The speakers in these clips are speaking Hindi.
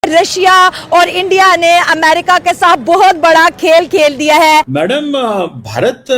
रशिया और इंडिया ने अमेरिका के साथ बहुत बड़ा खेल खेल दिया है। मैडम, भारत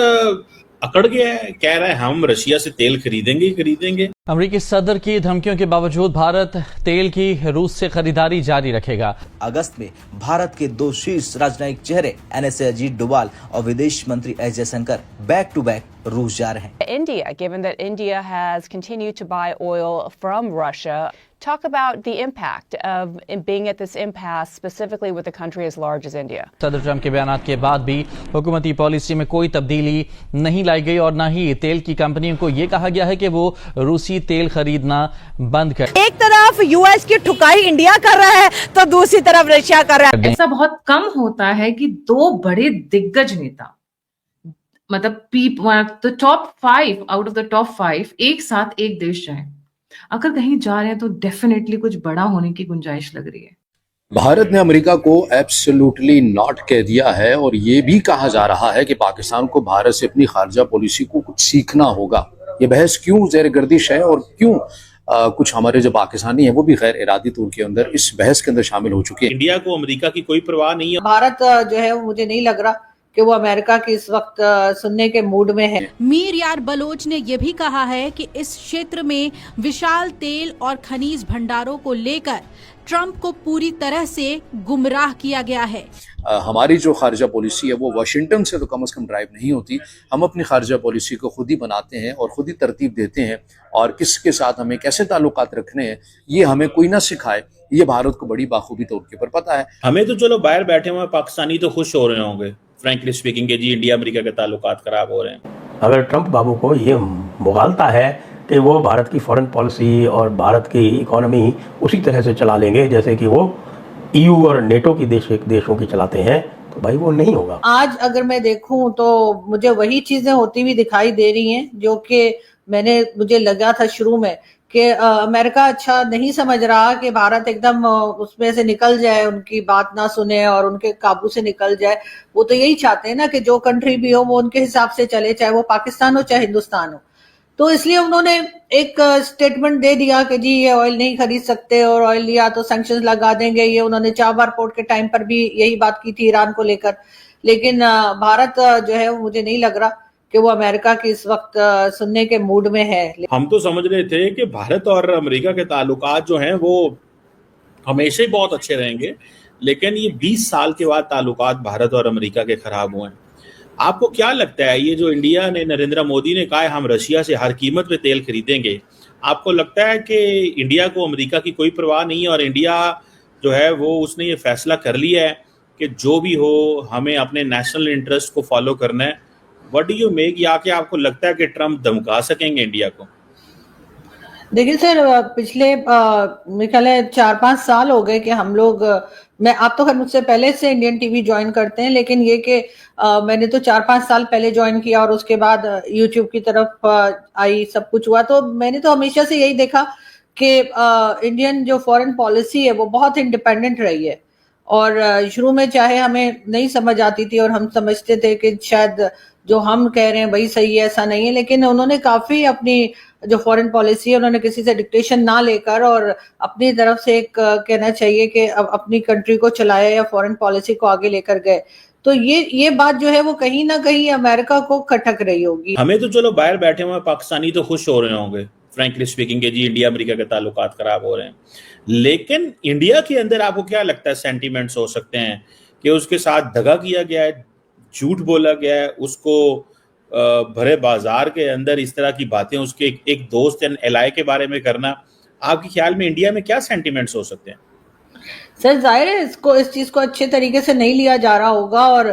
अकड़ गया है, कह रहा है हम रशिया से तेल खरीदेंगे ही खरीदेंगे। अमेरिकी सदर की धमकियों के बावजूद भारत तेल की रूस से खरीदारी जारी रखेगा। अगस्त में भारत के दो शीर्ष राजनयिक चेहरे NSA अजीत डोभाल और विदेश मंत्री S Jaishankar back to back रूस जा रहे हैं। India, given that India has continued to buy oil from Russia, talk about the impact of being at this impasse, specifically with a country as large as India. सदर ट्रंप के बयान के बाद भी हुकूमती पॉलिसी में कोई तब्दीली नहीं लाई गई और न ही तेल की कंपनियों को ये कहा गया है कि वो रूसी तेल खरीदना बंद कर। एक तरफ यूएस की ठुकाई इंडिया कर रहा है तो दूसरी तरफ रशिया कर रहा है। ऐसा बहुत कम होता है कि दो बड़े दिग्गज नेता, मतलब the top 5 out of the top 5 एक साथ एक देश जाए। अगर कहीं जा रहे हैं तो डेफिनेटली कुछ बड़ा होने की गुंजाइश लग रही है। भारत ने अमेरिका को एब्सोल्युटली नॉट कह दिया है और ये भी कहा जा रहा है कि पाकिस्तान को भारत से अपनी खारजा पॉलिसी को कुछ सीखना होगा। ये बहस क्यों ज़ेर गर्दिश है और क्यों कुछ हमारे जो पाकिस्तानी हैं वो भी गैर इरादी तौर के अंदर इस बहस के अंदर शामिल हो चुके हैं। इंडिया को अमेरिका की कोई परवाह नहीं है। भारत जो है मुझे नहीं लग रहा कि वो अमेरिका की इस वक्त सुनने के मूड में है। मीर यार बलोच ने यह भी कहा है कि इस क्षेत्र में विशाल तेल और खनिज भंडारों को लेकर ट्रंप को पूरी तरह से गुमराह किया गया है। हमारी जो खारजा पॉलिसी है वो वाशिंगटन से तो कम से कम ड्राइव नहीं होती। हम अपनी खारजा पॉलिसी को खुद ही बनाते हैं और खुद ही तरतीब देते हैं और किसके साथ हमें कैसे ताल्लुकात रखने हैं ये हमें कोई ना सिखाए। ये भारत को बड़ी बाखूबी तौर के ऊपर पता है। हमें तो चलो बाहर बैठे हुए पाकिस्तानी तो खुश हो रहे होंगे फ्रैंकली स्पीकिंग के जी इंडिया अमेरिका के ताल्लुकात खराब हो रहे हैं। अगर ट्रंप बाबू को ये मुगालता है कि वो भारत की फॉरेन पॉलिसी और भारत की इकोनॉमी उसी तरह से चला लेंगे जैसे कि वो EU और नेटो की देशों की चलाते हैं, तो भाई वो नहीं होगा। आज अगर मैं देखूं तो मुझे वही चीजें होती हुई दिखाई दे रही हैं जो कि मुझे लगा था शुरू में कि अमेरिका अच्छा नहीं समझ रहा कि भारत एकदम उसमें से निकल जाए, उनकी बात ना सुने और उनके काबू से निकल जाए। वो तो यही चाहते हैं ना कि जो कंट्री भी हो वो उनके हिसाब से चले, चाहे वो पाकिस्तान हो चाहे हिंदुस्तान हो। तो इसलिए उन्होंने एक स्टेटमेंट दे दिया कि जी ये ऑयल नहीं खरीद सकते और ऑयल लिया तो सैंक्शंस लगा देंगे। ये उन्होंने चाबार पोर्ट के टाइम पर भी यही बात की थी ईरान को लेकर। लेकिन भारत जो है मुझे नहीं लग रहा कि वो अमेरिका की इस वक्त सुनने के मूड में है। हम तो समझ रहे थे कि भारत और अमेरिका के ताल्लुकात जो हैं वो हमेशा ही बहुत अच्छे रहेंगे, लेकिन ये 20 साल के बाद ताल्लुकात भारत और अमेरिका के खराब हुए हैं। आपको क्या लगता है ये जो इंडिया ने, नरेंद्र मोदी ने कहा है हम रशिया से हर कीमत पे तेल खरीदेंगे, आपको लगता है कि इंडिया को अमेरिका की कोई परवाह नहीं है और इंडिया जो है वो उसने ये फैसला कर लिया है कि जो भी हो हमें अपने नेशनल इंटरेस्ट को फॉलो करना है? व्हाट डू यू मेक, या कि आपको लगता है कि ट्रंप धमका सकेंगे इंडिया को? देखिए सर, पिछले मेरे ख्याल है 4-5 साल हो गए कि हम लोग, आप तो खैर मुझसे पहले से इंडियन टीवी ज्वाइन करते हैं, लेकिन ये कि मैंने तो 4-5 साल पहले ज्वाइन किया और उसके बाद यूट्यूब की तरफ आई, सब कुछ हुआ। तो मैंने तो हमेशा से यही देखा कि इंडियन जो फॉरेन पॉलिसी है वो बहुत इंडिपेंडेंट रही है। और शुरू में चाहे हमें नहीं समझ आती थी और हम समझते थे कि शायद जो हम कह रहे हैं वही सही है, ऐसा नहीं है, लेकिन उन्होंने काफी अपनी जो फॉरेन पॉलिसी है उन्होंने किसी से डिक्टेशन ना लेकर और अपनी तरफ से एक कहना चाहिए कि अपनी कंट्री को चलाया या फॉरेन पॉलिसी को आगे लेकर गए। तो ये बात जो है वो कहीं ना कहीं अमेरिका को खटक रही होगी। हमें तो चलो बाहर बैठे हुए पाकिस्तानी तो खुश हो रहे होंगे फ्रैंकली स्पीकिंग के जी इंडिया अमेरिका के ताल्लुकात खराब हो रहे हैं, लेकिन इंडिया के अंदर आपको क्या लगता है सेंटीमेंट्स हो सकते हैं कि उसके साथ दगा किया गया है, झूठ बोला गया है, उसको भरे बाजार के अंदर इस तरह की बातें उसके एक दोस्त या एलाय के बारे में करना, आपके ख्याल में इंडिया में क्या सेंटीमेंट्स हो सकते हैं? सर जाहिर है इस चीज को अच्छे तरीके से नहीं लिया जा रहा होगा और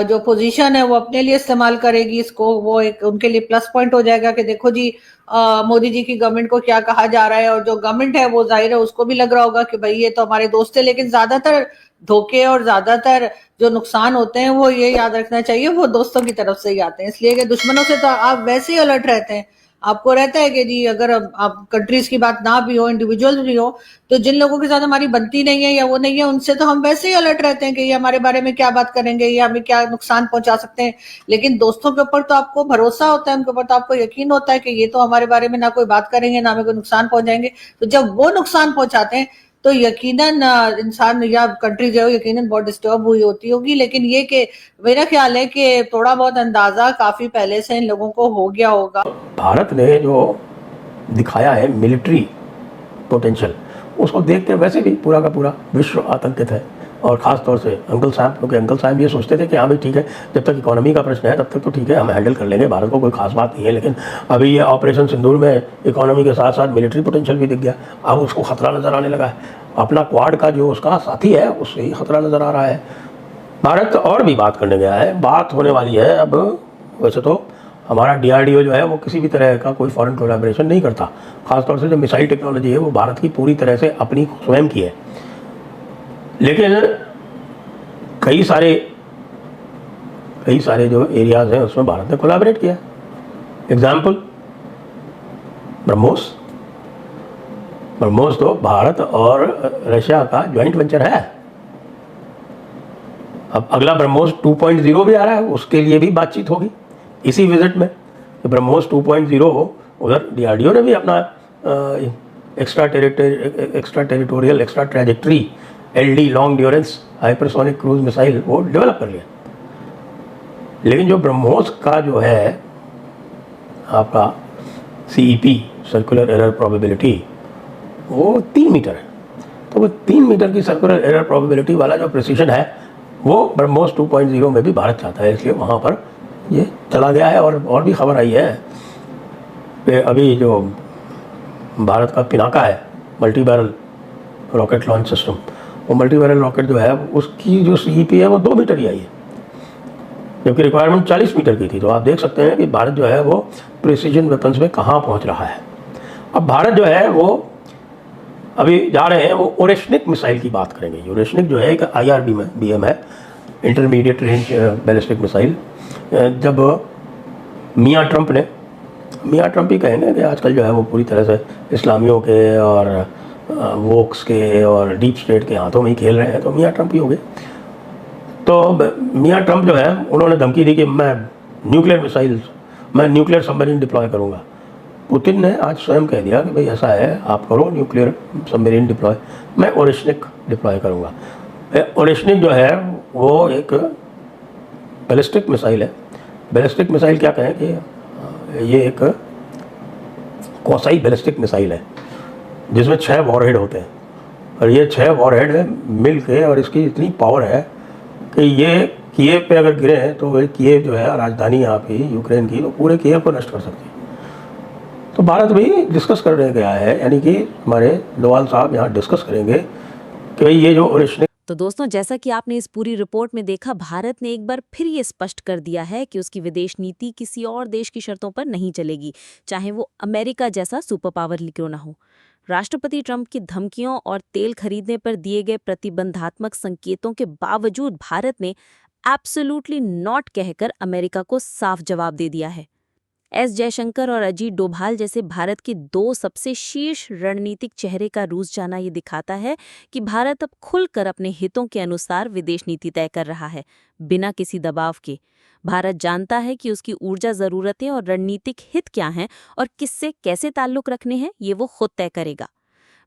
जो पोजीशन है वो अपने लिए इस्तेमाल करेगी इसको, वो एक उनके लिए प्लस पॉइंट हो जाएगा कि देखो जी मोदी जी की गवर्नमेंट को क्या कहा जा रहा है। और जो गवर्नमेंट है वो जाहिर है उसको भी लग रहा होगा कि भाई ये तो हमारे दोस्त है। लेकिन ज्यादातर धोखे और ज्यादातर जो नुकसान होते हैं वो ये याद रखना चाहिए वो दोस्तों की तरफ से ही आते हैं। इसलिए कि दुश्मनों से तो आप वैसे ही अलर्ट रहते हैं, आपको रहता है कि जी अगर आप कंट्रीज की बात ना भी हो, इंडिविजुअल भी हो, तो जिन लोगों के साथ हमारी बनती नहीं है या वो नहीं है उनसे तो हम वैसे ही अलर्ट रहते हैं कि ये हमारे बारे में क्या बात करेंगे या हमें क्या नुकसान पहुंचा सकते हैं। लेकिन दोस्तों के ऊपर तो आपको भरोसा होता है, उनके ऊपर तो आपको यकीन होता है कि ये तो हमारे बारे में ना कोई बात करेंगे ना हमें कोई नुकसान पहुंचाएंगे। तो जब वो नुकसान पहुंचाते हैं तो यकीनन इंसान या कंट्री जो है यकीनन बहुत डिस्टर्ब हुई होती होगी। लेकिन ये कि मेरा ख्याल है कि थोड़ा बहुत अंदाजा काफी पहले से इन लोगों को हो गया होगा। भारत ने जो दिखाया है मिलिट्री पोटेंशियल, उसको देखते वैसे भी पूरा का पूरा विश्व आतंकित है। और ख़ास तौर से अंकल साहब, क्योंकि अंकल साहब ये सोचते थे कि हाँ भाई ठीक है, जब तक इकोनॉमी का प्रश्न है तब तक तो ठीक है, हम हैंडल कर लेंगे, भारत को कोई खास बात नहीं है। लेकिन अभी ये ऑपरेशन सिंदूर में इकोनॉमी के साथ साथ मिलिट्री पोटेंशियल भी दिख गया। अब उसको खतरा नज़र आने लगा है। अपना क्वाड का जो उसका साथी है उससे ही खतरा नज़र आ रहा है। भारत और भी बात करने गया है, बात होने वाली है अब। वैसे तो हमारा DRDO जो है वो किसी भी तरह का कोई फॉरेन कोलैबोरेशन नहीं करता। खासतौर से जो मिसाइल टेक्नोलॉजी है वो भारत की पूरी तरह से अपनी स्वयं की है। लेकिन कई सारे जो एरियाज हैं उसमें भारत ने कोलैबोरेट किया। एग्जाम्पल ब्रह्मोस तो भारत और रशिया का ज्वाइंट वेंचर है। अब अगला ब्रह्मोस 2.0 भी आ रहा है, उसके लिए भी बातचीत होगी इसी विजिट में। ब्रह्मोस 2.0 उधर DRDO ने भी अपना extra territorial extra trajectory LD long durance hypersonic cruise missile वो डेवलप कर लिया। लेकिन जो ब्रह्मोस का जो है आपका CEP सर्कुलर एरर प्रोबेबिलिटी वो 3 मीटर है। तो वो 3 मीटर की सर्कुलर एरर प्रोबेबिलिटी वाला जो प्रिसीजन है वो ब्रह्मोस 2.0 में भी भारत चाहता है, इसलिए वहाँ पर ये चला गया है। और भी खबर आई है कि अभी जो भारत का पिनाका है multi barrel rocket launch system, वो मल्टी बैरल रॉकेट जो है उसकी जो CEP है वो 2 मीटर ही आई है, जबकि रिक्वायरमेंट 40 मीटर की थी। तो आप देख सकते हैं कि भारत जो है वो प्रिसीजन वेपन्स में कहाँ पहुँच रहा है। अब भारत जो है वो अभी जा रहे हैं, वो ओरेशनिक मिसाइल की बात करेंगे। ओरेशनिक जो है एक IRBM है, इंटरमीडिएट रेंज बैलिस्टिक मिसाइल। जब मियाँ ट्रंप ही कहेंगे कि आजकल जो है वो पूरी तरह से इस्लामियों के और वोक्स के और डीप स्टेट के हाथों में ही खेल रहे हैं, तो मियाँ ट्रंप ही हो गए। तो मियाँ ट्रंप जो है उन्होंने धमकी दी कि मैं न्यूक्लियर सबमरीन डिप्लॉय करूँगा। पुतिन ने आज स्वयं कह दिया कि भाई ऐसा है, आप करो न्यूक्लियर सबमरीन डिप्लॉय, मैं ओरेशनिक डिप्लॉय करूँगा। ओरेशनिक जो है वो एक बैलिस्टिक मिसाइल है। बैलिस्टिक मिसाइल क्या कहें कि ये एक क्वासाई बैलिस्टिक मिसाइल है जिसमें 6 वॉरहेड होते हैं, और ये 6 वॉरहेड मिल के, और इसकी इतनी पावर है कि ये कीव पे अगर गिरे हैं तो वही कीव जो है राजधानी यहाँ की यूक्रेन की, तो पूरे कीव को नष्ट कर सकती है। तो भारत भी डिस्कस करने गया है, यानी कि हमारे डोवाल साहब यहाँ डिस्कस करेंगे कि ये जो ओरेशनिक। तो दोस्तों, जैसा कि आपने इस पूरी रिपोर्ट में देखा, भारत ने एक बार फिर ये स्पष्ट कर दिया है कि उसकी विदेश नीति किसी और देश की शर्तों पर नहीं चलेगी, चाहे वो अमेरिका जैसा सुपर पावर क्यों ना हो। राष्ट्रपति ट्रंप की धमकियों और तेल खरीदने पर दिए गए प्रतिबंधात्मक संकेतों के बावजूद भारत ने एब्सोल्युटली नॉट कहकर अमेरिका को साफ जवाब दे दिया है। एस जयशंकर और अजीत डोभाल जैसे भारत के 2 सबसे शीर्ष रणनीतिक चेहरे का रूस जाना ये दिखाता है कि भारत अब खुलकर अपने हितों के अनुसार विदेश नीति तय कर रहा है, बिना किसी दबाव के। भारत जानता है कि उसकी ऊर्जा ज़रूरतें और रणनीतिक हित क्या हैं और किससे कैसे ताल्लुक रखने हैं, ये वो खुद तय करेगा।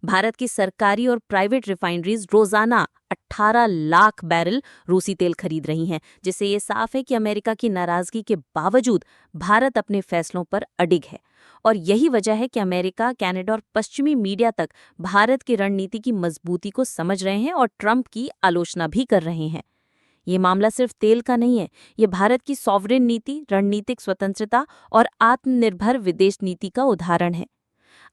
भारत की सरकारी और प्राइवेट रिफाइनरीज रोजाना 18 लाख बैरल रूसी तेल खरीद रही हैं, जिससे ये साफ है कि अमेरिका की नाराजगी के बावजूद भारत अपने फैसलों पर अडिग है। और यही वजह है कि अमेरिका, कनाडा और पश्चिमी मीडिया तक भारत की रणनीति की मजबूती को समझ रहे हैं और ट्रंप की आलोचना भी कर रहे हैं। ये मामला सिर्फ तेल का नहीं है, ये भारत की सॉवरेन नीति, रणनीतिक स्वतंत्रता और आत्मनिर्भर विदेश नीति का उदाहरण है।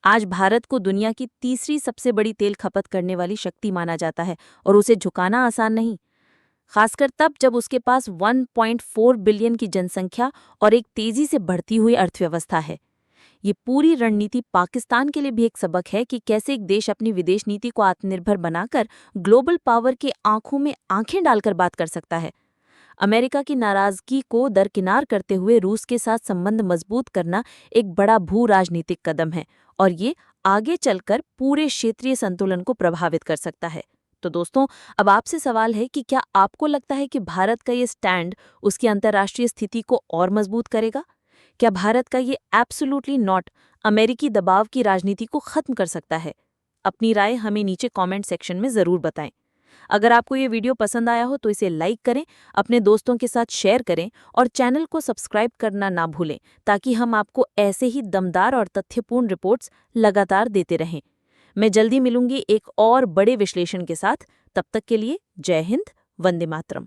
आज भारत को दुनिया की तीसरी सबसे बड़ी तेल खपत करने वाली शक्ति माना जाता है और उसे झुकाना आसान नहीं, खासकर तब जब उसके पास 1.4 बिलियन की जनसंख्या और एक तेजी से बढ़ती हुई अर्थव्यवस्था है। ये पूरी रणनीति पाकिस्तान के लिए भी एक सबक है कि कैसे एक देश अपनी विदेश नीति को आत्मनिर्भर बनाकर ग्लोबल पावर के आंखों में आंखें डालकर बात कर सकता है। अमेरिका की नाराजगी को दरकिनार करते हुए रूस के साथ संबंध मजबूत करना एक बड़ा भू राजनीतिक कदम है और ये आगे चलकर पूरे क्षेत्रीय संतुलन को प्रभावित कर सकता है। तो दोस्तों, अब आपसे सवाल है कि क्या आपको लगता है कि भारत का ये स्टैंड उसकी अंतर्राष्ट्रीय स्थिति को और मजबूत करेगा? क्या भारत का ये एब्सोल्युटली नॉट अमेरिकी दबाव की राजनीति को खत्म कर सकता है? अपनी राय हमें नीचे कमेंट सेक्शन में ज़रूर बताएं। अगर आपको ये वीडियो पसंद आया हो तो इसे लाइक करें, अपने दोस्तों के साथ शेयर करें और चैनल को सब्सक्राइब करना ना भूलें, ताकि हम आपको ऐसे ही दमदार और तथ्यपूर्ण रिपोर्ट्स लगातार देते रहें। मैं जल्दी मिलूंगी एक और बड़े विश्लेषण के साथ। तब तक के लिए जय हिंद, वंदे मातरम।